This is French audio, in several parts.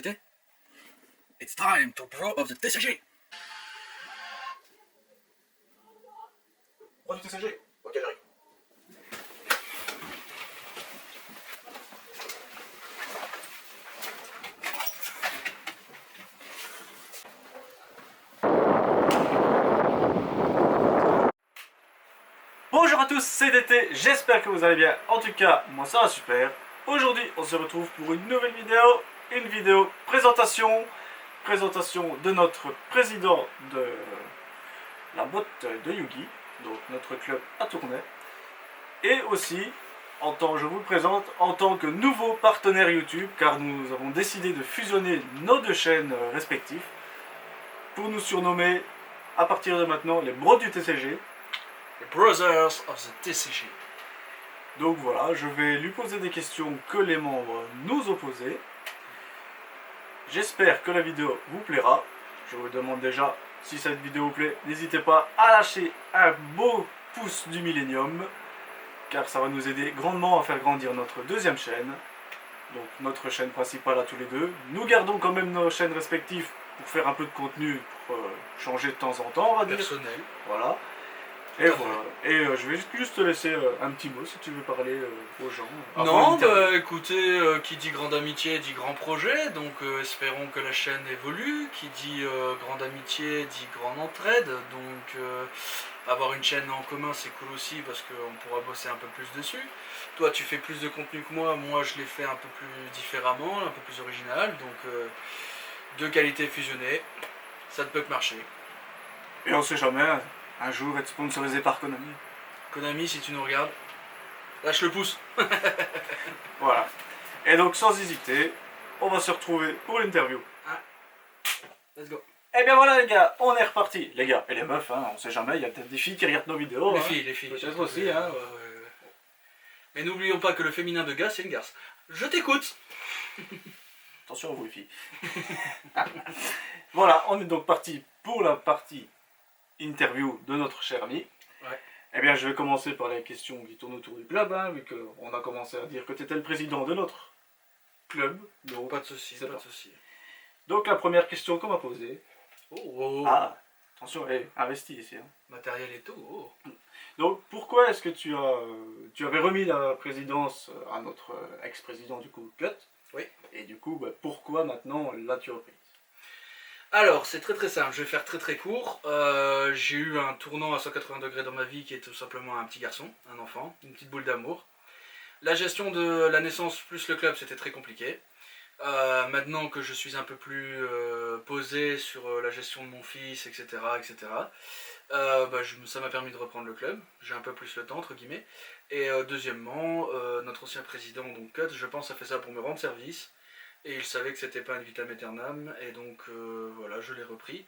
d'été? It's time to pro of the TCG. Pro du TCG. Ok, j'arrive. Bonjour à tous, c'est DT, j'espère que vous allez bien. En tout cas, moi ça va super. Aujourd'hui, on se retrouve pour une nouvelle vidéo présentation de notre président de la boîte de Yugi, donc notre club à Tournai. Et aussi, je vous le présente en tant que nouveau partenaire YouTube, car nous avons décidé de fusionner nos deux chaînes respectives pour nous surnommer à partir de maintenant les bros du TCG. The Brothers of the TCG. Donc voilà, je vais lui poser des questions que les membres nous ont posées. J'espère que la vidéo vous plaira. Je vous demande déjà, si cette vidéo vous plaît, n'hésitez pas à lâcher un beau pouce du millénium, car ça va nous aider grandement à faire grandir notre deuxième chaîne. Donc notre chaîne principale à tous les deux. Nous gardons quand même nos chaînes respectives pour faire un peu de contenu, pour changer de temps en temps, on va dire. Personnel. Voilà. Et voilà. Et je vais juste te laisser un petit mot si tu veux parler aux gens. Non, bah écoutez, qui dit grande amitié dit grand projet, donc espérons que la chaîne évolue. Qui dit grande amitié dit grande entraide, donc avoir une chaîne en commun c'est cool aussi parce qu'on pourra bosser un peu plus dessus. Toi tu fais plus de contenu que moi je l'ai fait un peu plus différemment, un peu plus original, donc deux qualités fusionnées, ça ne peut que marcher. Et on sait jamais, un jour être sponsorisé par Konami. Konami, si tu nous regardes, lâche le pouce. Voilà. Et donc sans hésiter, on va se retrouver pour l'interview. Let's go. Et bien voilà les gars, on est reparti. Les gars et les meufs, hein, on sait jamais, il y a peut-être des filles qui regardent nos vidéos. Les hein. filles. Peut-être aussi, hein. Ouais. Mais n'oublions pas que le féminin de gars, c'est une garce. Je t'écoute. Attention à vous les filles. Voilà, on est donc parti pour la partie interview de notre cher ami. Ouais. Eh bien, je vais commencer par les questions qui tournent autour du club, hein, vu qu'on a commencé à dire que tu étais le président de notre club. Donc, Pas de soucis, c'est pas de parti. soucis. Donc, la première question qu'on m'a posée. Oh. Ah, attention, investi ici. Hein. Matériel et tout. Oh. Donc, pourquoi est-ce que tu avais remis la présidence à notre ex-président du coup, Cut? Oui. Et du coup, pourquoi maintenant l'as-tu reprise? Alors, c'est très simple, je vais faire très court. J'ai eu un tournant à 180 degrés dans ma vie qui est tout simplement un petit garçon, un enfant, une petite boule d'amour. La gestion de la naissance plus le club, c'était très compliqué. Maintenant que je suis un peu plus posé sur la gestion de mon fils, etc., ça m'a permis de reprendre le club. J'ai un peu plus le temps, entre guillemets. Et deuxièmement, notre ancien président, donc Cut, je pense, a fait ça pour me rendre service. Et il savait que c'était pas un vitam aeternam, et donc voilà, je l'ai repris.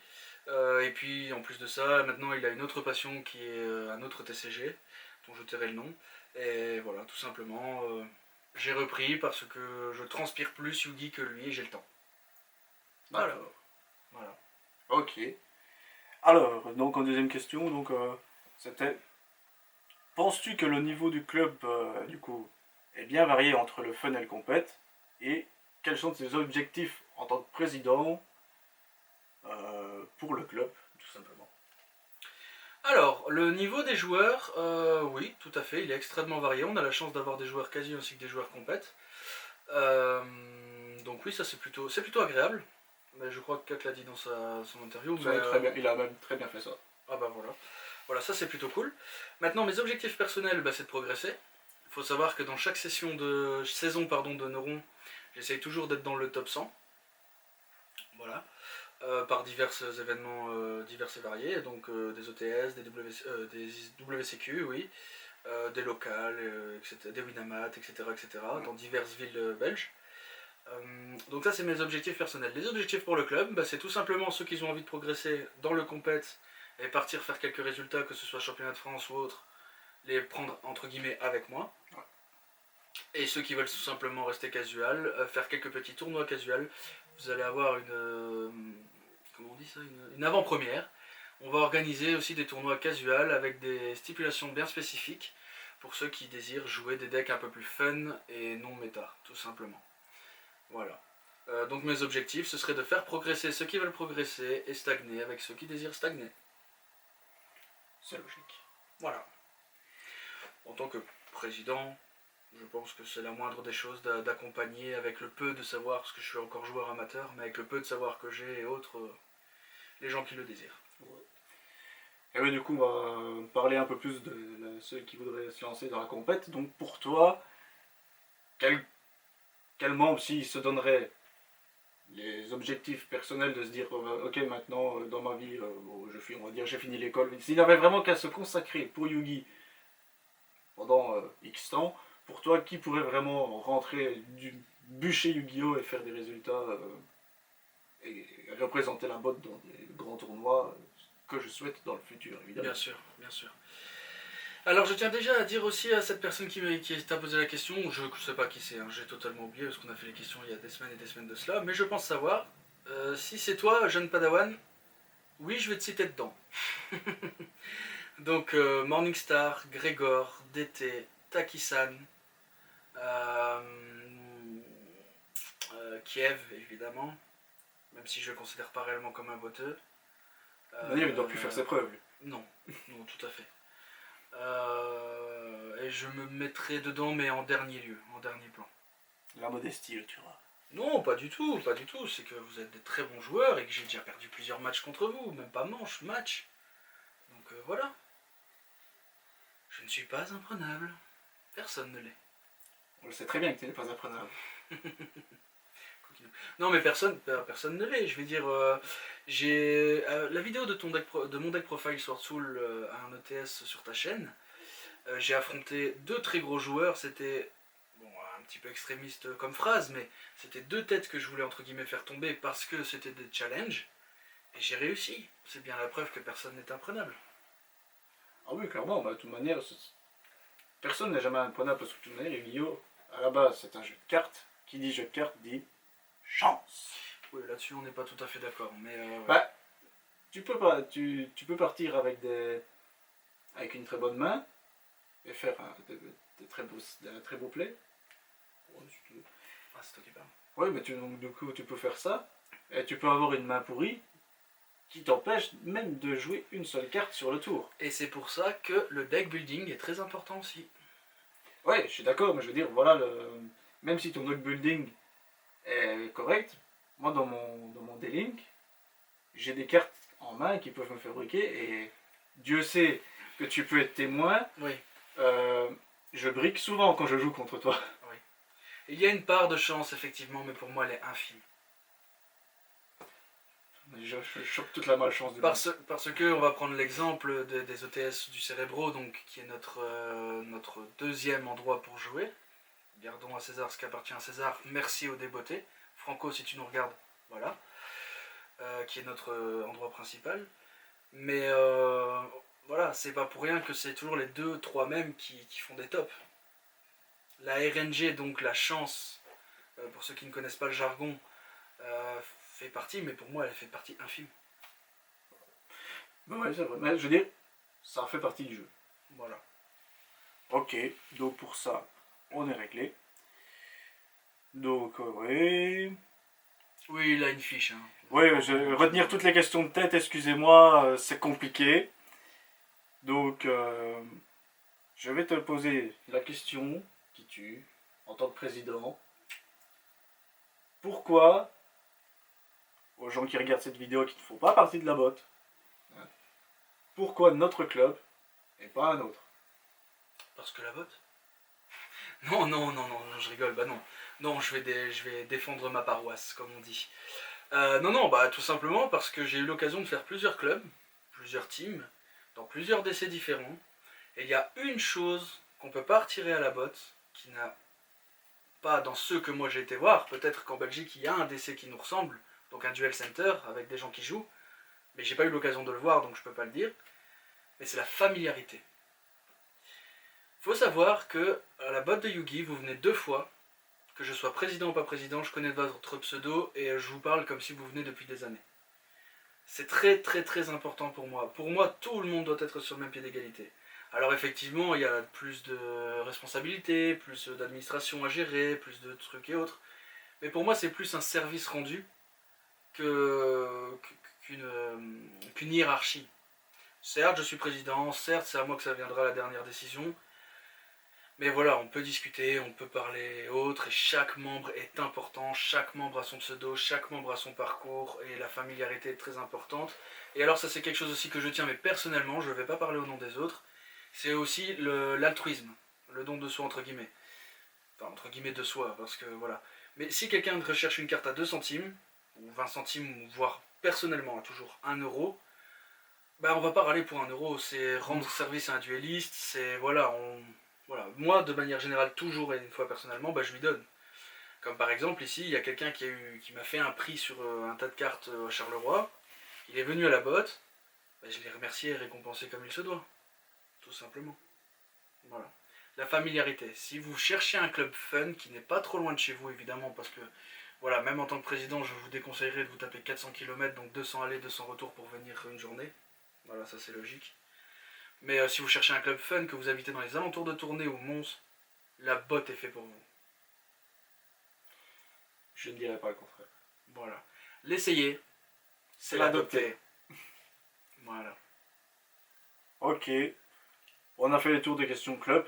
Et puis en plus de ça, maintenant il a une autre passion qui est un autre TCG, dont je tairai le nom. Et voilà, tout simplement, j'ai repris parce que je transpire plus Yugi que lui et j'ai le temps. Voilà. Ok. Alors, donc en deuxième question, donc c'était, penses-tu que le niveau du club, du coup, est bien varié entre le fun et le compète? Et quels sont tes objectifs en tant que président pour le club, tout simplement? Alors, le niveau des joueurs, oui, tout à fait, il est extrêmement varié. On a la chance d'avoir des joueurs quasi ainsi que des joueurs compètes. Donc oui, ça c'est plutôt agréable. Mais je crois que Kat l'a dit dans son interview. Très bien, il a même très bien fait ça. Ah bah voilà. Voilà, ça c'est plutôt cool. Maintenant, mes objectifs personnels, c'est de progresser. Il faut savoir que dans chaque saison de Neuron, j'essaye toujours d'être dans le top 100. Voilà. Par divers événements divers et variés, donc des OTS, des WCQ, oui, des locales, etc., des Winamat, etc., dans diverses villes belges. Donc ça c'est mes objectifs personnels. Les objectifs pour le club, c'est tout simplement ceux qui ont envie de progresser dans le compète et partir faire quelques résultats, que ce soit championnat de France ou autre, les prendre entre guillemets avec moi. Ouais. Et ceux qui veulent tout simplement rester casual, faire quelques petits tournois casual. Vous allez avoir une avant-première. On va organiser aussi des tournois casual avec des stipulations bien spécifiques pour ceux qui désirent jouer des decks un peu plus fun et non méta, tout simplement. Voilà. Donc mes objectifs, ce serait de faire progresser ceux qui veulent progresser et stagner avec ceux qui désirent stagner. C'est logique. Voilà. En tant que président, je pense que c'est la moindre des choses d'accompagner avec le peu de savoir, parce que je suis encore joueur amateur, mais avec le peu de savoir que j'ai et autres, les gens qui le désirent. Et oui, du coup, on va parler un peu plus de ceux qui voudraient se lancer dans la compète. Donc pour toi, quel membre, s'il se donnerait les objectifs personnels de se dire ok, maintenant dans ma vie, on va dire j'ai fini l'école, s'il avait vraiment qu'à se consacrer pour Yugi pendant X temps, pour toi, qui pourrait vraiment rentrer du bûcher Yu-Gi-Oh et faire des résultats et représenter la botte dans des grands tournois que je souhaite dans le futur, évidemment. Bien sûr, bien sûr. Alors je tiens déjà à dire aussi à cette personne qui t'a posé la question, je ne sais pas qui c'est, hein, j'ai totalement oublié parce qu'on a fait les questions il y a des semaines et des semaines de cela, mais je pense savoir, si c'est toi, jeune Padawan, oui je vais te citer dedans. Donc Morningstar, Grégor, DT, Taki-san, Kiev évidemment, même si je le considère pas réellement comme un boiteux. D'ailleurs, il ne doit plus faire ses preuves. Lui. Non, non, tout à fait. Et je me mettrai dedans, mais en dernier lieu, en dernier plan. La modestie, tu vois. Non, pas du tout, pas du tout. C'est que vous êtes des très bons joueurs et que j'ai déjà perdu plusieurs matchs contre vous, même pas manche, match. Donc voilà. Je ne suis pas imprenable. Personne ne l'est. On le sait très bien que tu n'es pas imprenable. Non, mais personne ne l'est. Je vais dire, j'ai la vidéo de mon deck profile Sword Soul à un ETS sur ta chaîne. J'ai affronté deux très gros joueurs. C'était bon, un petit peu extrémiste comme phrase, mais c'était deux têtes que je voulais entre guillemets faire tomber parce que c'était des challenges. Et j'ai réussi. C'est bien la preuve que personne n'est imprenable. Ah oui, clairement. Bah, de toute manière, personne n'est jamais imprenable parce que de toute manière, Yu-Gi-Oh! À la base, c'est un jeu de cartes. Qui dit jeu de cartes dit chance. Oui, là-dessus, on n'est pas tout à fait d'accord. Mais ouais. Bah, tu peux partir avec une très bonne main et faire des très beaux plays. Ah, c'est toi qui parles. Oui, mais donc, du coup, tu peux faire ça. Et tu peux avoir une main pourrie qui t'empêche même de jouer une seule carte sur le tour. Et c'est pour ça que le deck building est très important aussi. Ouais, je suis d'accord, mais je veux dire, voilà, même si ton deck building est correct, moi dans mon D-Link, j'ai des cartes en main qui peuvent me faire briquer et Dieu sait que tu peux être témoin. Oui. Je brique souvent quand je joue contre toi. Oui. Il y a une part de chance effectivement, mais pour moi elle est infime. Je chope toute la malchance du monde. Parce que on va prendre l'exemple des ETS du Cérébro, donc qui est notre deuxième endroit pour jouer. Gardons à César ce qui appartient à César. Merci au débeauté. Franco, si tu nous regardes, voilà. Qui est notre endroit principal. Mais voilà, c'est pas pour rien que c'est toujours les 2-3 mêmes qui font des tops. La RNG, donc la chance, pour ceux qui ne connaissent pas le jargon, fait partie, mais pour moi elle fait partie infime. Ouais, c'est vrai, mais je veux dire, ça fait partie du jeu. Voilà. Ok, donc pour ça, on est réglé. Donc, oui. Oui, il a une fiche. Hein. Oui, retenir toutes les questions de tête, excusez-moi, c'est compliqué. Donc, je vais te poser la question qui tue, en tant que président. Pourquoi, aux gens qui regardent cette vidéo qui ne font pas partie de la botte, pourquoi notre club et pas un autre? Parce que la botte? Non, je rigole, bah non. Non, je vais défendre ma paroisse, comme on dit. Non, bah tout simplement parce que j'ai eu l'occasion de faire plusieurs clubs, plusieurs teams, dans plusieurs décès différents. Et il y a une chose qu'on peut pas retirer à la botte, qui n'a pas dans ceux que moi j'ai été voir. Peut-être qu'en Belgique il y a un décès qui nous ressemble, donc un duel center avec des gens qui jouent. Mais j'ai pas eu l'occasion de le voir, donc je peux pas le dire. Mais c'est la familiarité. Faut savoir que à la botte de Yugi, vous venez 2 fois. Que je sois président ou pas président, je connais votre pseudo et je vous parle comme si vous venez depuis des années. C'est très très très important pour moi. Pour moi, tout le monde doit être sur le même pied d'égalité. Alors effectivement, il y a plus de responsabilités, plus d'administration à gérer, plus de trucs et autres. Mais pour moi, c'est plus un service rendu qu'une hiérarchie. Certes, je suis président, certes, c'est à moi que ça viendra la dernière décision, mais voilà, on peut discuter, on peut parler autres, et chaque membre est important, chaque membre a son pseudo, chaque membre a son parcours, et la familiarité est très importante. Et alors ça c'est quelque chose aussi que je tiens, mais personnellement, je ne vais pas parler au nom des autres, c'est aussi l'altruisme, le don de soi entre guillemets. Enfin, entre guillemets de soi, parce que voilà. Mais si quelqu'un recherche une carte à 2 centimes, ou 20 centimes, voire personnellement toujours 1 euro, bah on va pas râler pour 1 euro, c'est rendre service à un duelliste, c'est voilà, voilà. Moi de manière générale toujours et une fois personnellement, bah je lui donne. Comme par exemple ici, il y a quelqu'un qui m'a fait un prix sur un tas de cartes à Charleroi, il est venu à la botte, bah, je l'ai remercié et récompensé comme il se doit, tout simplement. Voilà. La familiarité. Si vous cherchez un club fun qui n'est pas trop loin de chez vous, évidemment, parce que voilà, même en tant que président, je vous déconseillerais de vous taper 400 km, donc 200 allées, 200 retours pour venir une journée. Voilà, ça c'est logique. Mais si vous cherchez un club fun, que vous habitez dans les alentours de Tournai ou Mons, la botte est faite pour vous. Je ne dirais pas le contraire. Voilà. L'essayer, c'est l'adopter. Voilà. Ok. On a fait le tour des questions club.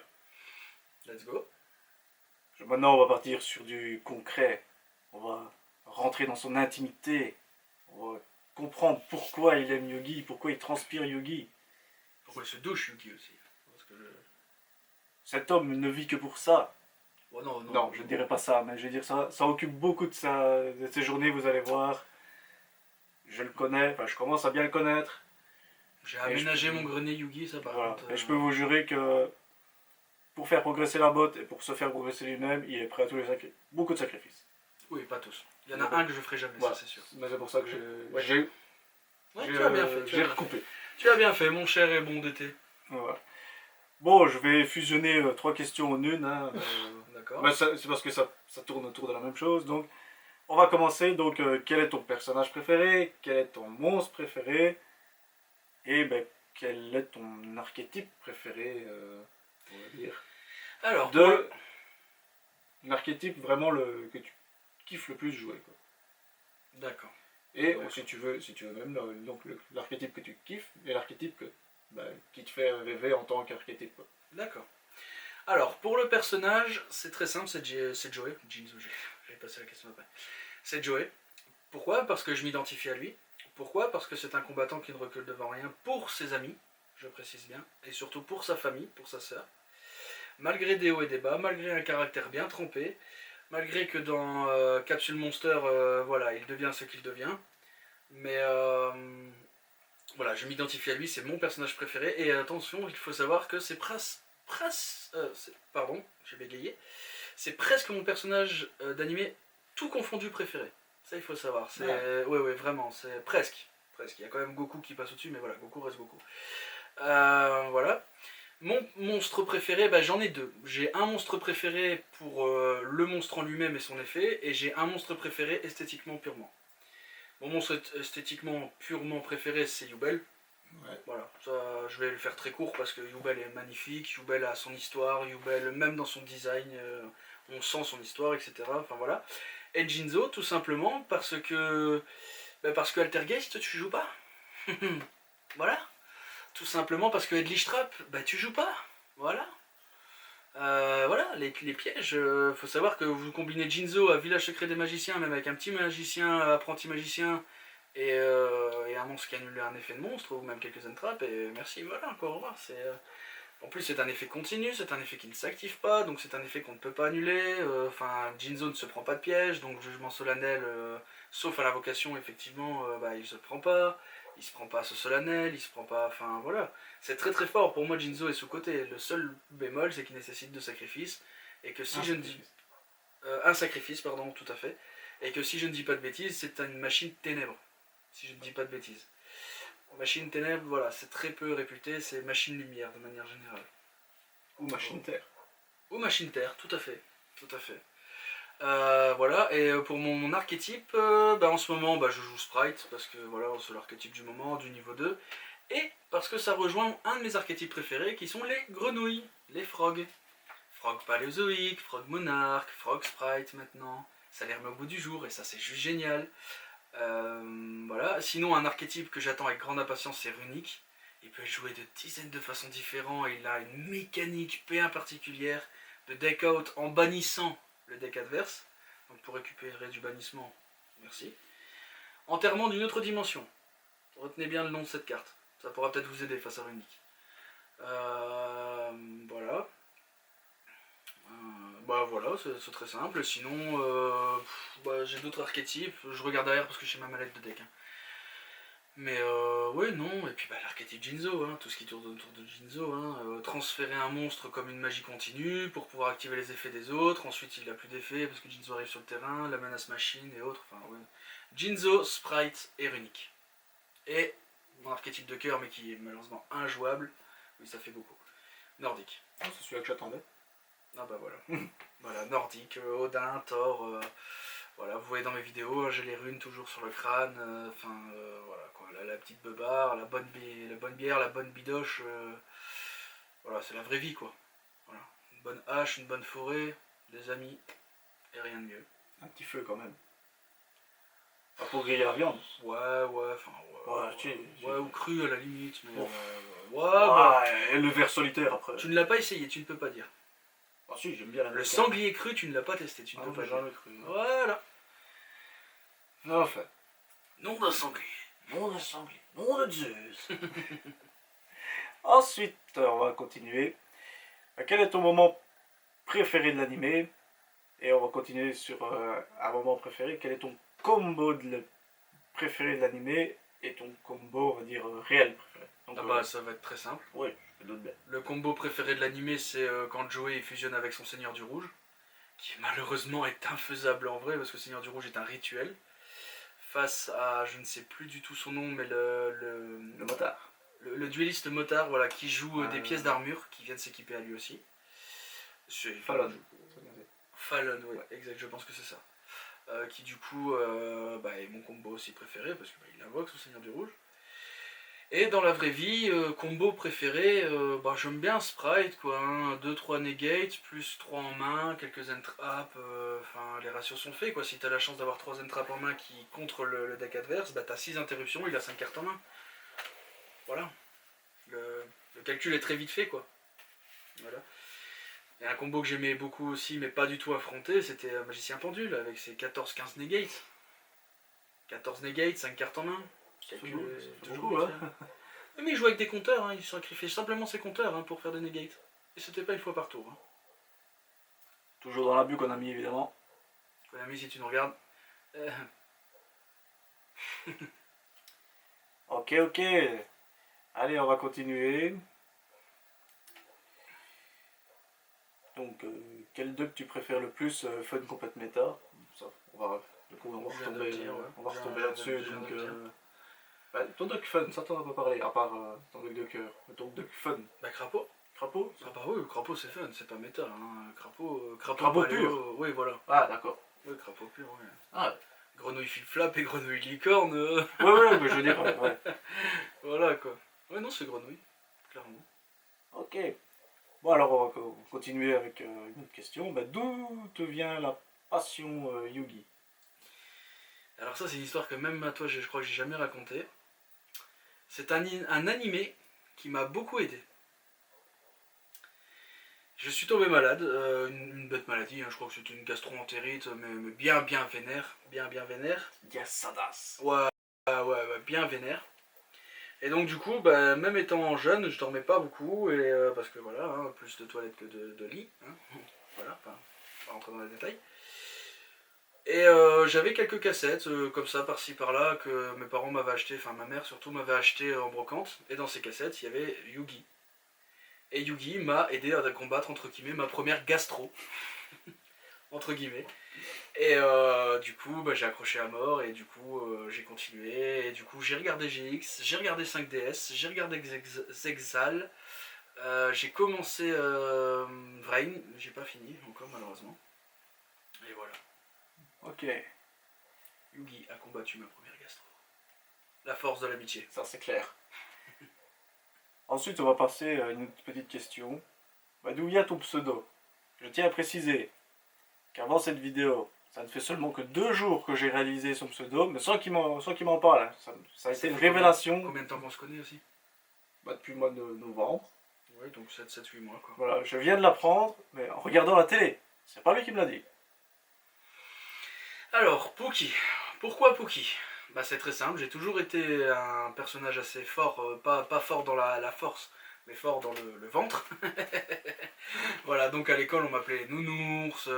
Let's go. Maintenant, on va partir sur du concret. On va rentrer dans son intimité. On va comprendre pourquoi il aime Yugi, pourquoi il transpire Yugi. Pourquoi il se douche Yugi aussi. Parce que Cet homme ne vit que pour ça. oh, non, Non, je ne dirais pas ça, mais je veux dire ça occupe beaucoup de ses journées, vous allez voir. Je le connais, enfin je commence à bien le connaître. J'ai aménagé mon grenier Yugi, ça par Voilà. contre. Et je peux vous jurer que pour faire progresser la botte et pour se faire progresser lui-même, il est prêt à beaucoup de sacrifices. Oui, pas tous. Il y en a un que je ferai jamais, voilà. Ça c'est sûr. Mais c'est pour ça que Ouais, tu as bien fait. J'ai recoupé. Tu as bien fait, mon cher et bon d'été. Voilà. Bon, je vais fusionner 3 questions en une. Hein, D'accord. ben c'est parce que ça tourne autour de la même chose. Donc, on va commencer. Donc, quel est ton personnage préféré? Quel est ton monstre préféré? Et ben, quel est ton archétype préféré, on va dire? Alors, l'archétype vraiment que tu kiffes le plus jouer. D'accord. Et si tu veux même l'archétype que tu kiffes et l'archétype qui te fait rêver en tant qu'archétype. D'accord. Alors, pour le personnage, c'est très simple, c'est Joey. Jinzo, je vais passer la question après. C'est Joey. Pourquoi? Parce que je m'identifie à lui. Pourquoi? Parce que c'est un combattant qui ne recule devant rien pour ses amis, je précise bien, et surtout pour sa famille, pour sa sœur. Malgré des hauts et des bas, malgré un caractère bien trempé, malgré que dans Capsule Monster, voilà, il devient ce qu'il devient. Mais voilà, je m'identifie à lui, c'est mon personnage préféré. Et attention, il faut savoir que c'est pardon, j'ai bégayé. C'est presque mon personnage d'animé tout confondu préféré. Ça, il faut savoir. Ouais, vraiment, c'est presque. Il y a quand même Goku qui passe au-dessus, mais voilà, Goku reste Goku. Voilà. Mon monstre préféré, j'en ai deux. J'ai un monstre préféré pour le monstre en lui-même et son effet, et j'ai un monstre préféré esthétiquement purement. Mon monstre esthétiquement purement préféré, c'est Yubel. Ouais. Voilà, ça, je vais le faire très court parce que Yubel est magnifique, Yubel a son histoire, Yubel, même dans son design, on sent son histoire, etc. Enfin voilà. Et Jinzo, tout simplement, parce que Altergeist, tu joues pas. Voilà. Tout simplement parce que Edlich Trap, tu joues pas. Voilà. Voilà, les pièges, faut savoir que vous combinez Jinzo à Village Secret des Magiciens, même avec un petit magicien, apprenti magicien, et un monstre qui annule un effet de monstre, ou même quelques entrappes, et merci, voilà, encore au revoir. En plus, c'est un effet continu, c'est un effet qui ne s'active pas, donc c'est un effet qu'on ne peut pas annuler. Enfin, Jinzo ne se prend pas de piège, donc jugement solennel, sauf à l'invocation, effectivement, il se prend pas. Il se prend pas à ce solennel, il se prend pas. Enfin voilà. C'est très très fort. Pour moi, Jinzo est sous-côté. Le seul bémol, c'est qu'il nécessite 2 sacrifices. Et que si je ne dis. Un sacrifice, pardon, tout à fait. Et que si je ne dis pas de bêtises, c'est une machine ténèbres. Si je ne dis pas de bêtises. Machine ténèbres, voilà, c'est très peu réputé, c'est machine lumière de manière générale. Ou machine terre. Ou machine terre, tout à fait. Tout à fait. Voilà, et pour mon archétype, en ce moment je joue Sprite, parce que voilà, c'est l'archétype du moment, du niveau 2, et parce que ça rejoint un de mes archétypes préférés qui sont les grenouilles, les frogs. Frog paléozoïque, frog monarque, frog sprite maintenant, ça les remet au bout du jour, et ça c'est juste génial. Voilà. Sinon, un archétype que j'attends avec grande impatience, c'est Runic. Il peut jouer de dizaines de façons différentes, il a une mécanique P1 particulière de deck out en bannissant le deck adverse. Donc pour récupérer du bannissement, merci. Enterrement d'une autre dimension. Retenez bien le nom de cette carte. Ça pourra peut-être vous aider face à Runic. Voilà. Bah voilà, c'est très simple. Sinon, j'ai d'autres archétypes. Je regarde derrière parce que j'ai ma mallette de deck. Hein. Mais ouais, non. Et puis l'archétype Jinzo, hein, tout ce qui tourne autour de Jinzo. Hein, transférer un monstre comme une magie continue pour pouvoir activer les effets des autres. Ensuite, il n'a plus d'effets parce que Jinzo arrive sur le terrain, la menace machine et autres. Enfin, ouais. Jinzo, Sprite et Runic. Et mon archétype de cœur, mais qui est malheureusement injouable. Oui, ça fait beaucoup. Nordique. Ah, c'est celui-là que j'attendais. Ah bah voilà. Voilà, nordique, Odin, Thor, voilà, vous voyez dans mes vidéos, j'ai les runes toujours sur le crâne, voilà quoi, la petite beubare, la bonne bière, la bonne bidoche, voilà, c'est la vraie vie quoi. Voilà. Une bonne hache, une bonne forêt, des amis, et rien de mieux. Un petit feu quand même. Pas pour griller la viande. Ouais, ou cru à la limite, mais Et le ver solitaire après. Tu ne l'as pas essayé, tu ne peux pas dire. Ah si, j'aime bien la Le sanglier cru, tu ne l'as pas testé, tu ne peux pas jamais dire. cru. Voilà. Enfin. Nom d'un sanglier. Nom d'un sanglier. Nom de Zeus. Ensuite, on va continuer. Quel est ton moment préféré de l'animé? Et on va continuer sur un moment préféré. Quel est ton combo préféré de l'animé? Et ton combo, on va dire, réel préféré. Donc, ça va être très simple. Oui, je me doute bien. Le combo préféré de l'animé, c'est quand Joey fusionne avec son Seigneur du Rouge, qui malheureusement est infaisable en vrai, parce que le Seigneur du Rouge est un rituel, face à, je ne sais plus du tout son nom, mais le motard. Le duelliste motard, voilà, qui joue des pièces d'armure, qui viennent s'équiper à lui aussi. Fallon. Fallon, oui, exact, je pense que c'est ça. Qui du coup est mon combo aussi préféré, parce qu'il invoque son Seigneur du Rouge. Et dans la vraie vie, combo préféré, j'aime bien Sprite, quoi, 2-3 negates, plus 3 en main, quelques entraps, les ratios sont faits, quoi. Si t'as la chance d'avoir 3 entraps en main qui contre le deck adverse, t'as 6 interruptions, il a 5 cartes en main. Voilà. Le calcul est très vite fait, quoi. Voilà. Et un combo que j'aimais beaucoup aussi, mais pas du tout affronté, c'était Magicien Pendule, avec ses 14-15 negates. 14 negates, 5 cartes en main. C'est beaucoup, hein. Mais il joue avec des compteurs, hein. Il sacrifie simplement ses compteurs pour faire des negates. Et c'était pas une fois par tour. Hein. Toujours dans l'abus qu'on a mis évidemment. Konami, si tu nous regardes. Ok. Allez, on va continuer. Donc, quel deck tu préfères le plus, Fun Complete Meta? Ça, on va retomber là-dessus. Ton deck Fun, ça t'en a pas parlé, à part ton deck de cœur. Ton deck Fun. Crapaud. Crapaud? Ah bah oui, Crapaud c'est fun, c'est pas méta. Hein. Crapaud Crapaud pur. Oui, voilà. Ah, d'accord. Oui, Crapaud pur, oui. Ah. Grenouille flip-flap et grenouille licorne. Ouais, mais je veux dire, ouais. Voilà, quoi. Ouais, non, c'est grenouille, clairement. Ok. Bon, alors, on va continuer avec une autre question. D'où te vient la passion Yugi? Alors ça, c'est une histoire que même à toi, je crois que j'ai jamais raconté. C'est un animé qui m'a beaucoup aidé. Je suis tombé malade, une bête maladie, hein, je crois que c'était une gastro-entérite, mais bien vénère, bien vénère. Yasadas. Ouais, bien vénère. Et donc du coup, même étant jeune, je dormais pas beaucoup, et parce que voilà, hein, plus de toilettes que de lit, hein, voilà, pas rentrer dans les détails. Et j'avais quelques cassettes, comme ça, par-ci par-là, que mes parents m'avaient acheté, enfin ma mère surtout m'avait acheté en brocante, et dans ces cassettes, il y avait Yugi. Et Yugi m'a aidé à combattre, entre guillemets, ma première gastro. Entre guillemets. Et du coup, j'ai accroché à mort, et du coup, j'ai continué. Et du coup, j'ai regardé GX, j'ai regardé 5DS, j'ai regardé Zexal. J'ai commencé Vrain, j'ai pas fini encore, malheureusement. Et voilà. Ok. Yugi a combattu ma première gastro. La force de l'amitié. Ça, c'est clair. Ensuite, on va passer à une autre petite question. D'où vient ton pseudo? Je tiens à préciser qu'avant cette vidéo, Ça ne fait seulement que 2 jours que j'ai réalisé son pseudo, mais sans qu'il m'en parle. Hein. Ça a été une révélation. Combien de temps qu'on se connaît aussi? Bah, depuis le mois de novembre. Ouais, donc 7-8 mois quoi. Voilà, je viens de l'apprendre, mais en regardant la télé. C'est pas lui qui me l'a dit. Alors, Pookie. Pourquoi Pookie? Bah c'est très simple, j'ai toujours été un personnage assez fort, pas fort dans la force, mais fort dans le ventre. Voilà, donc à l'école on m'appelait Nounours,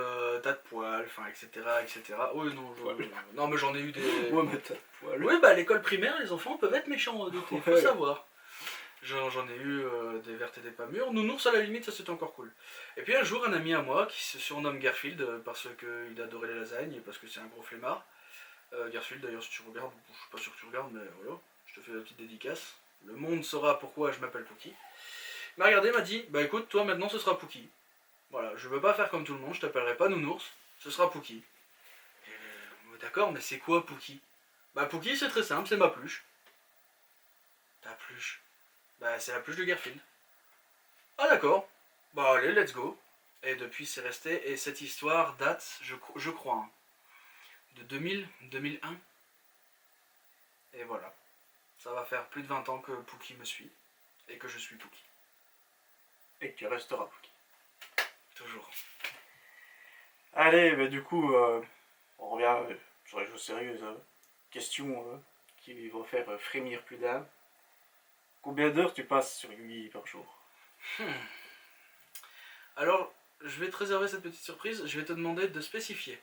tas de poils, enfin etc. etc. Oui, non, non mais j'en ai eu des... Ouais, mais t'as poil. Oui, bah à l'école primaire, les enfants peuvent être méchants, il faut Ouais. savoir. J'en ai eu des vertes et des pas mûres. Nounours, à la limite, ça c'était encore cool. Et puis un jour, un ami à moi qui se surnomme Garfield parce qu'il adorait les lasagnes et parce que c'est un gros flemmard. Garfield, d'ailleurs, si tu regardes, je suis pas sûr que tu regardes, mais voilà, je te fais la petite dédicace. Le monde saura pourquoi je m'appelle Pookie. Il m'a regardé, m'a dit, bah écoute, toi maintenant ce sera Pookie. Voilà, je veux pas faire comme tout le monde, je t'appellerai pas Nounours, ce sera Pookie. D'accord, mais c'est quoi Pookie? Bah Pookie c'est très simple, c'est ma pluche. Ta pluche? Bah c'est la pluche de Garfield. Ah d'accord, bah allez, let's go. Et depuis c'est resté, et cette histoire date, je crois, hein, de 2000, 2001. Et voilà, ça va faire plus de 20 ans que Pookie me suit, et que je suis Pookie. Et que tu resteras Pookie. Toujours. Allez, bah, du coup, on revient sur les choses sérieuses. Question qui vont faire frémir plus d'un. Combien d'heures tu passes sur Yugi par jour? Alors, je vais te réserver cette petite surprise, je vais te demander de spécifier.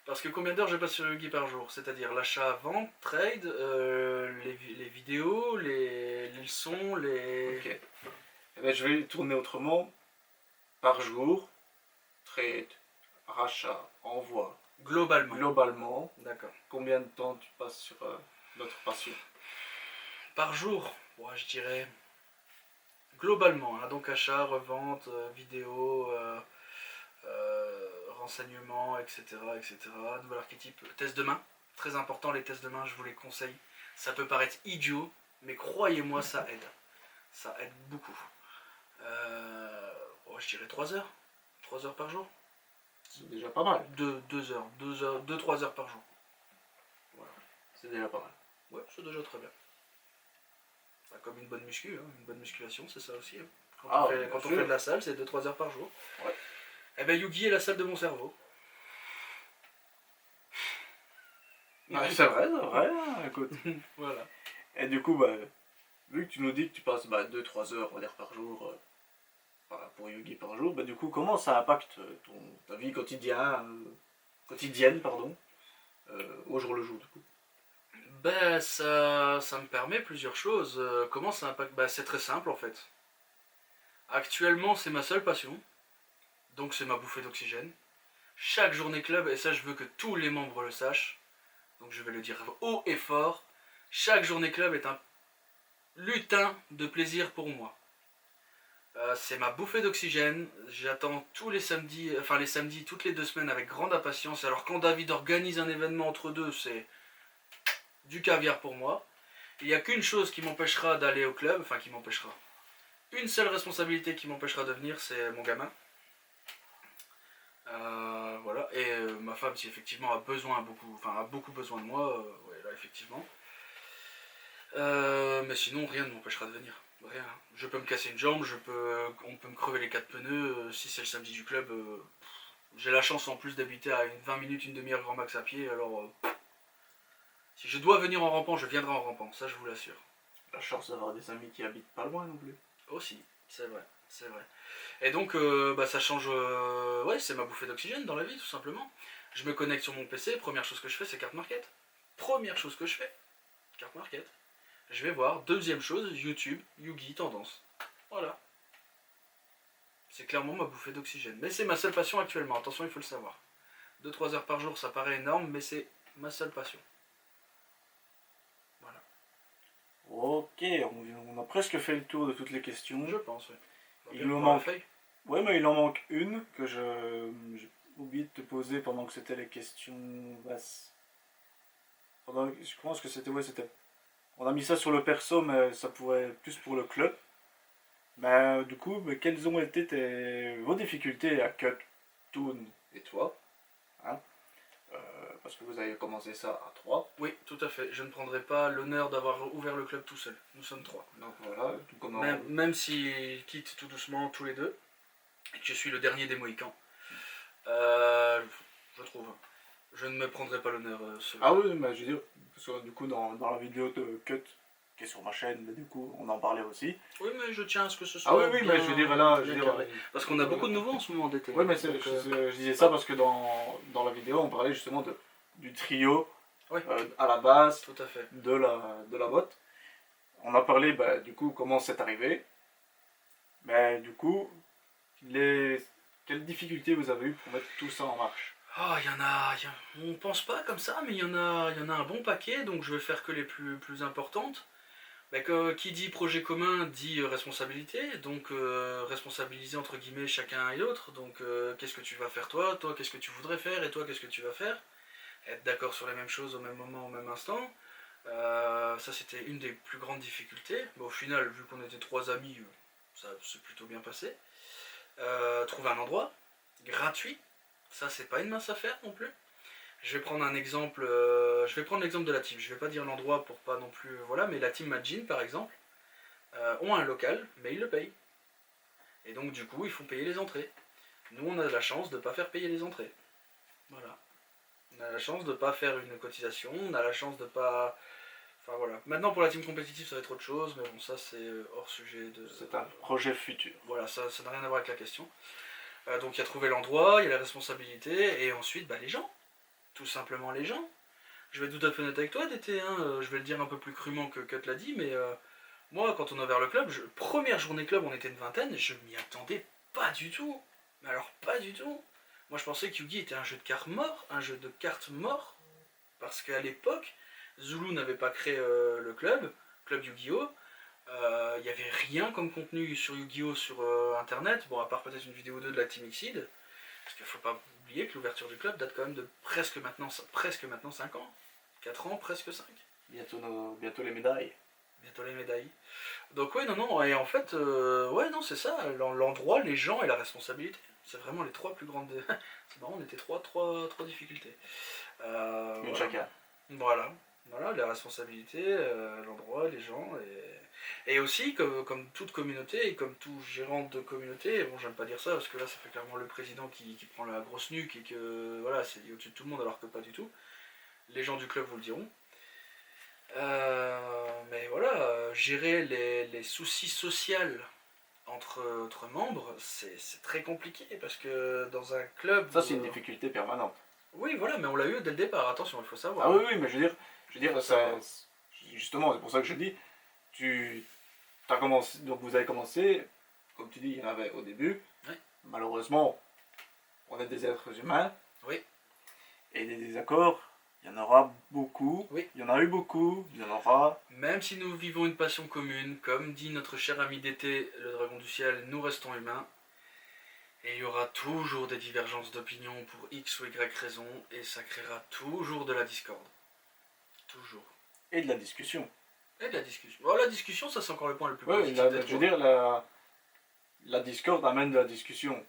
Parce que combien d'heures je passe sur Yugi par jour? C'est-à-dire l'achat, vente, trade, les vidéos, les leçons, les... Ok. Eh ben, je vais tourner autrement. Par jour, trade, rachat, envoi. Globalement. Globalement, D'accord. combien de temps tu passes sur notre passion? Par jour, ouais, je dirais... Globalement, hein, donc achat, revente, vidéo, renseignements, etc., etc. Nouvel archétype, test de main. Très important, les tests de main, je vous les conseille. Ça peut paraître idiot, mais croyez-moi, ça aide. Ça aide beaucoup. Je dirais 3 heures. 3 heures par jour. C'est déjà pas mal. 2 heures. 2-3 heures par jour. Voilà. C'est déjà pas mal. Ouais, c'est déjà très bien. Bah, comme une bonne muscu, hein. Une bonne musculation, c'est ça aussi. Hein. Quand on fait de la salle, c'est 2-3 heures par jour. Ouais. Eh ben Yugi est la salle de mon cerveau. Ouais, c'est vrai, hein, écoute. Voilà. Et du coup, bah, vu que tu nous dis que tu passes 2-3 heures on va dire, par jour pour Yugi par jour, bah, du coup, comment ça impacte ta vie quotidienne, au jour le jour, du coup? Ben ça me permet plusieurs choses. Comment ça impacte? Ben, c'est très simple en fait. Actuellement, c'est ma seule passion. Donc c'est ma bouffée d'oxygène. Chaque journée club, et ça je veux que tous les membres le sachent, donc je vais le dire haut et fort, chaque journée club est un lutin de plaisir pour moi. C'est ma bouffée d'oxygène, j'attends tous les samedis, enfin les samedis toutes les 2 semaines avec grande impatience. Alors quand David organise un événement entre deux, c'est du caviar pour moi. Il n'y a qu'une chose qui m'empêchera d'aller au club, enfin qui m'empêchera. Une seule responsabilité qui m'empêchera de venir, c'est mon gamin. Voilà, et ma femme, si effectivement a beaucoup besoin de moi, ouais, là effectivement. Mais sinon, rien ne m'empêchera de venir. Rien. Je peux me casser une jambe, on peut me crever les 4 pneus. Si c'est le samedi du club, j'ai la chance en plus d'habiter à 20 minutes, une demi-heure grand max à pied. Alors, si je dois venir en rampant, je viendrai en rampant, ça je vous l'assure. La chance d'avoir des amis qui habitent pas loin non plus. Aussi, c'est vrai, c'est vrai. Et donc, ça change. Ouais, c'est ma bouffée d'oxygène dans la vie, tout simplement. Je me connecte sur mon PC, première chose que je fais, c'est carte market. Première chose que je fais, carte market. Je vais voir. Deuxième chose, YouTube, Yugi, tendance. Voilà. C'est clairement ma bouffée d'oxygène. Mais c'est ma seule passion actuellement, attention, il faut le savoir. 2-3 heures par jour, ça paraît énorme, mais c'est ma seule passion. Voilà. Ok, on a presque fait le tour de toutes les questions. Je pense, oui. Il nous manque. Ouais, mais il en manque une que j'ai oublié de te poser pendant que c'était les questions basses. Je pense que c'était. On a mis ça sur le perso, mais ça pourrait être plus pour le club. Mais du coup, quelles ont été vos difficultés à Cut, Toon et toi, hein? parce que vous avez commencé ça à 3. Oui, tout à fait. Je ne prendrai pas l'honneur d'avoir ouvert le club tout seul. Nous sommes 3. Donc voilà, tout comment... Même s'ils quittent tout doucement tous les deux, et que je suis le dernier des Mohicans, je trouve. Je ne me prendrai pas l'honneur seul. Ah oui, mais je veux dire, parce que du coup, dans la vidéo de Cut, qui est sur ma chaîne, mais du coup, on en parlait aussi. Oui, mais je tiens à ce que ce soit. Ah oui, oui, bien, mais je veux dire, là, bien carré. Parce qu'on a beaucoup de nouveaux en ce moment d'été. Oui, mais Donc, je disais ça parce que dans la vidéo, on parlait justement du trio oui. À la base Tout à fait. de la botte. On a parlé, bah, du coup, comment c'est arrivé. Mais du coup, quelles difficultés vous avez eu pour mettre tout ça en marche? Oh, on pense pas comme ça, mais il y en a un bon paquet, donc je vais faire que les plus importantes. Bah, qui dit projet commun dit responsabilité, donc responsabiliser entre guillemets chacun et l'autre. Donc qu'est-ce que tu vas faire toi qu'est-ce que tu voudrais faire, et toi qu'est-ce que tu vas faire. Être d'accord sur les mêmes choses au même moment, au même instant. Ça c'était une des plus grandes difficultés. Mais au final, vu qu'on était 3 amis, ça s'est plutôt bien passé. Trouver un endroit gratuit, ça c'est pas une mince affaire non plus. Je vais prendre un exemple, je vais prendre l'exemple de la team. Je vais pas dire l'endroit pour pas non plus, voilà, mais la team Majin par exemple ont un local, mais ils le payent. Et donc du coup, ils font payer les entrées. Nous, on a la chance de pas faire payer les entrées. Voilà. On a la chance de pas faire une cotisation, on a la chance de pas... Enfin voilà. Maintenant pour la team compétitive, ça va être autre chose, mais bon, ça c'est hors sujet de... C'est un projet futur. Voilà, ça n'a rien à voir avec la question. Donc il y a trouvé l'endroit, il y a la responsabilité, et ensuite, bah, les gens. Tout simplement les gens. Je vais être tout à fait honnête avec toi, DT, hein, je vais le dire un peu plus crûment que Cut l'a dit, mais moi, quand on a ouvert le club, première journée club, on était une vingtaine, je m'y attendais pas du tout. Mais alors, pas du tout. Moi, je pensais que Yu-Gi était un jeu de cartes mort, un jeu de cartes mort, parce qu'à l'époque, Zulu n'avait pas créé le club Yu-Gi-Oh! Il n'y avait rien comme contenu sur Yu-Gi-Oh! Sur internet, bon, à part peut-être une vidéo 2 de la Team Exceed. Parce qu'il ne faut pas oublier que l'ouverture du club date quand même de presque maintenant 5 ans. 4 ans, presque 5. Bientôt les médailles. Bientôt les médailles. Donc oui, non, et en fait, ouais, non, c'est ça, l'endroit, les gens et la responsabilité. C'est vraiment les 3 plus grandes... C'est marrant, on était 3 difficultés. Une Voilà. chacun. Voilà, les responsabilités, l'endroit, les gens, et aussi, comme toute communauté, et comme tout gérant de communauté, bon, j'aime pas dire ça, parce que là, ça fait clairement le président qui prend la grosse nuque, et que, voilà, c'est au-dessus de tout le monde, alors que pas du tout. Les gens du club vous le diront. Mais voilà, gérer les soucis sociaux entre membres, c'est très compliqué, parce que dans un club... Ça, c'est une difficulté permanente. Oui, voilà, mais on l'a eu dès le départ, attention, il faut savoir. Ah oui, oui, mais je veux dire ça, justement, c'est pour ça que je dis, as commencé, donc vous avez commencé, comme tu dis, il y en avait au début. Oui. Malheureusement, on est des êtres humains. Oui. Et des désaccords, il y en aura beaucoup. Oui. Il y en a eu beaucoup, il y en aura. Même si nous vivons une passion commune, comme dit notre cher ami d'été, le dragon du ciel, nous restons humains. Et il y aura toujours des divergences d'opinion pour X ou Y raison, et ça créera toujours de la discorde. Toujours. Et de la discussion. Et de la discussion. Bon, la discussion, ça c'est encore le point le plus Oui, positif. je veux dire, la discorde amène de la discussion.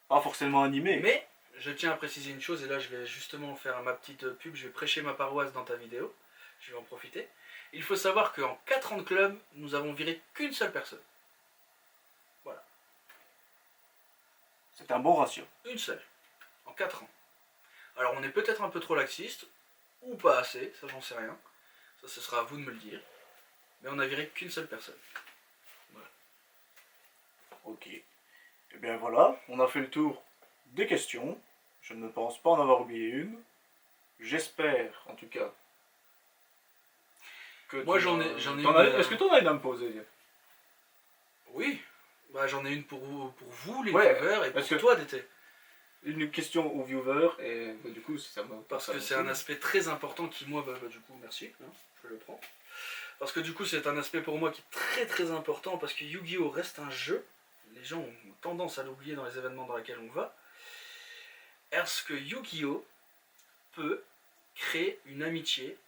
Pas forcément animée. Mais, je tiens à préciser une chose, et là je vais justement faire ma petite pub, je vais prêcher ma paroisse dans ta vidéo, je vais en profiter. Il faut savoir qu'en 4 ans de club, nous avons viré qu'une seule personne. Voilà. C'est un bon ratio. Une seule. En 4 ans. Alors on est peut-être un peu trop laxiste, ou pas assez, ça j'en sais rien. Ça ce sera à vous de me le dire. Mais on a viré qu'une seule personne. Voilà. Ok. Et bien voilà, on a fait le tour des questions. Je ne pense pas en avoir oublié une. J'espère, en tout cas, que moi j'en ai une... Est-ce que tu en as une à me poser? Oui. Bah, j'en ai une pour vous les Ouais, viewers, et pour que toi d'été. Une question aux viewers, et bah, du coup, ça me... Parce que c'est un aspect très important qui, moi, du coup, merci, hein, je le prends. Parce que du coup, c'est un aspect pour moi qui est très très important, parce que Yu-Gi-Oh! Reste un jeu. Les gens ont tendance à l'oublier dans les événements dans lesquels on va. Est-ce que Yu-Gi-Oh! Peut créer une amitié,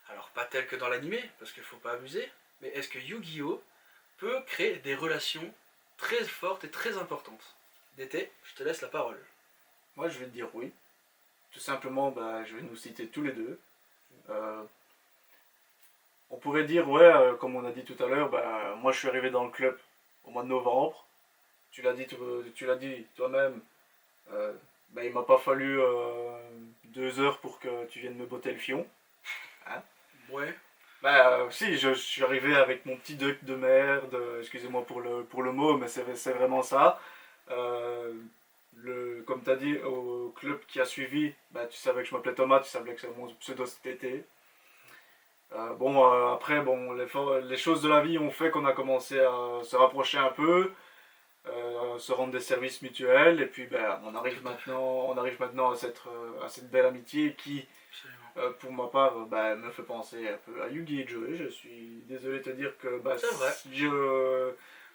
alors pas telle que dans l'animé, parce qu'il ne faut pas abuser, mais est-ce que Yu-Gi-Oh! Peut créer des relations très fortes et très importantes? D'été, je te laisse la parole. Moi, je vais te dire oui. tout simplement, bah, je vais nous citer tous les deux. On pourrait dire, ouais, comme on a dit tout à l'heure, bah, moi je suis arrivé dans le club au mois de novembre. Tu l'as dit toi-même, bah, il m'a pas fallu 2 heures pour que tu viennes me botter le fion. Hein? Ouais. Bah, si, je suis arrivé avec mon petit duck de merde, excusez-moi pour le mot, mais c'est vraiment ça. Comme tu as dit, au club qui a suivi, bah, tu savais que je m'appelais Thomas, tu savais que c'est mon pseudo cet été. Après, bon, les choses de la vie ont fait qu'on a commencé à se rapprocher un peu, se rendre des services mutuels, et puis ben, on arrive maintenant à cette belle amitié qui, pour ma part, me fait penser un peu à Yugi et Joey. Je suis désolé de te dire que C'est vrai.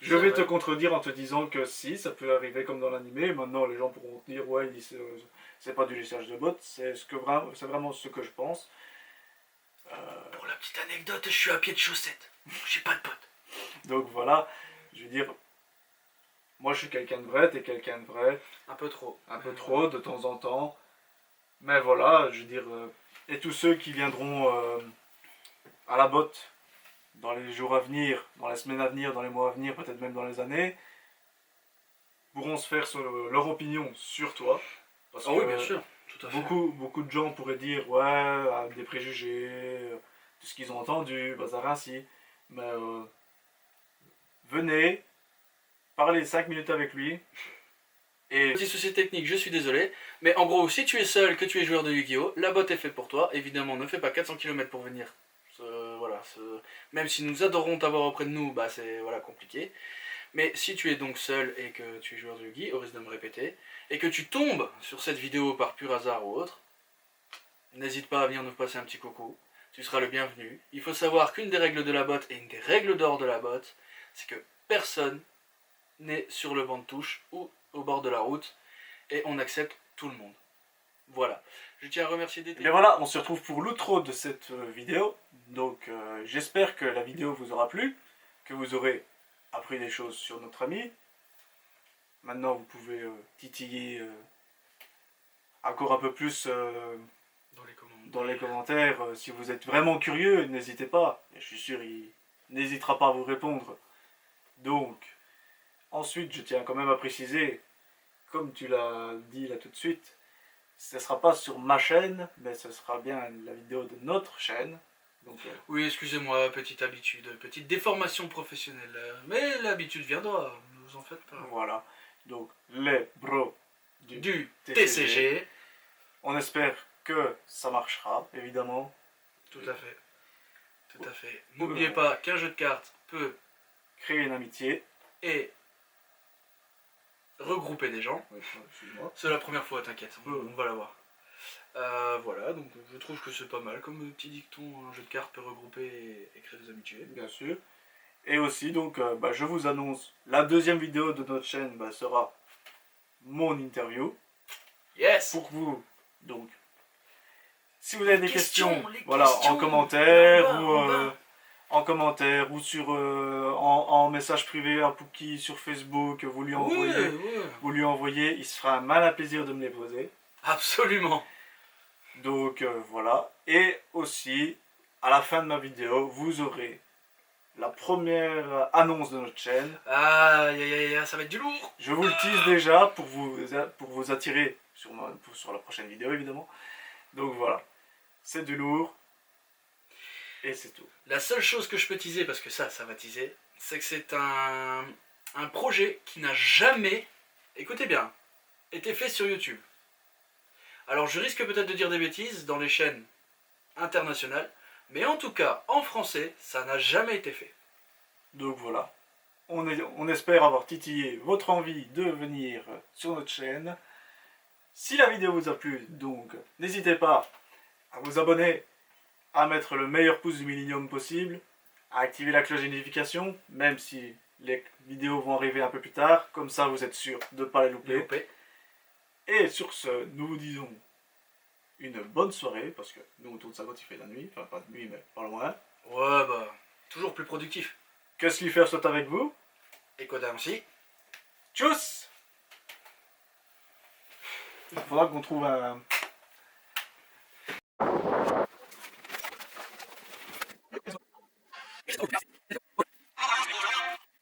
je vais te contredire en te disant que si, ça peut arriver comme dans l'animé. Maintenant, les gens pourront te dire, ouais, c'est pas du lissage de bottes, c'est vraiment ce que je pense. Pour la petite anecdote, je suis à pied de chaussettes. J'ai pas de potes. Donc voilà, je veux dire, moi je suis quelqu'un de vrai, t'es quelqu'un de vrai. Un peu trop. Un peu trop, de temps en temps. Mais voilà, je veux dire, et tous ceux qui viendront à la botte dans les jours à venir, dans les semaines à venir, dans les mois à venir, peut-être même dans les années, pourront se faire leur opinion sur toi. Parce oui, bien sûr, tout à fait. Beaucoup de gens pourraient dire, ouais, des préjugés, tout ce qu'ils ont entendu, bazar ainsi. Mais venez, parlez 5 minutes avec lui. Et... Petit souci technique, je suis désolé. Mais en gros, si tu es seul, que tu es joueur de Yu-Gi-Oh!, la botte est faite pour toi. Évidemment, ne fais pas 400 km pour venir. Même si nous adorons t'avoir auprès de nous, bah c'est compliqué. Mais si tu es donc seul et que tu es joueur de Yu-Gi, au risque de me répéter, et que tu tombes sur cette vidéo par pur hasard ou autre, n'hésite pas à venir nous passer un petit coucou. Tu seras le bienvenu. Il faut savoir qu'une des règles de la botte et une des règles d'or de la botte, c'est que personne n'est sur le banc de touche ou au bord de la route et on accepte tout le monde. Voilà. Je tiens à remercier DT. Mais voilà, on se retrouve pour l'outro de cette vidéo. Donc j'espère que la vidéo vous aura plu, que vous aurez appris des choses sur notre ami. Maintenant vous pouvez titiller encore un peu plus dans les commentaires. Si vous êtes vraiment curieux, n'hésitez pas. Et je suis sûr il n'hésitera pas à vous répondre. Donc, ensuite je tiens quand même à préciser, comme tu l'as dit là tout de suite, ce ne sera pas sur ma chaîne, mais ce sera bien la vidéo de notre chaîne. Donc, oui, excusez-moi, petite habitude, petite déformation professionnelle. Mais l'habitude viendra, ne vous en faites pas. Voilà, donc les bros du TCG. On espère que ça marchera, évidemment. Tout à fait. Tout à fait. N'oubliez pas qu'un jeu de cartes peut créer une amitié et regrouper des gens. Oui, c'est la première fois, t'inquiète, on va la voir. Voilà, donc je trouve que c'est pas mal comme petit dicton, un jeu de cartes peut regrouper et créer des amitiés. Bien sûr. Et aussi, donc, je vous annonce, la deuxième vidéo de notre chaîne sera mon interview. Yes. Pour vous, donc, si vous avez des questions, voilà, en commentaire ou sur en message privé à Pookie sur Facebook, vous lui envoyez, il se fera un malin plaisir de me les poser. Absolument. Donc voilà, et aussi à la fin de ma vidéo, vous aurez la première annonce de notre chaîne. Ah, ça va être du lourd. Je vous le tease déjà pour vous attirer sur la prochaine vidéo évidemment. Donc voilà, c'est du lourd. Et c'est tout. La seule chose que je peux teaser, parce que ça va teaser, c'est que c'est un projet qui n'a jamais, écoutez bien, été fait sur YouTube. Alors je risque peut-être de dire des bêtises dans les chaînes internationales, mais en tout cas, en français, ça n'a jamais été fait. Donc voilà, on espère avoir titillé votre envie de venir sur notre chaîne. Si la vidéo vous a plu, donc n'hésitez pas à vous abonner, à mettre le meilleur pouce du millénium possible, à activer la cloche de notification, même si les vidéos vont arriver un peu plus tard, comme ça vous êtes sûr de ne pas les louper. Et sur ce, nous vous disons une bonne soirée, parce que nous autour de ça quand il fait la nuit, enfin pas de nuit mais pas loin. Ouais toujours plus productif. Que Slifer soit avec vous. Et Koda aussi. Tchuss. Il faudra qu'on trouve un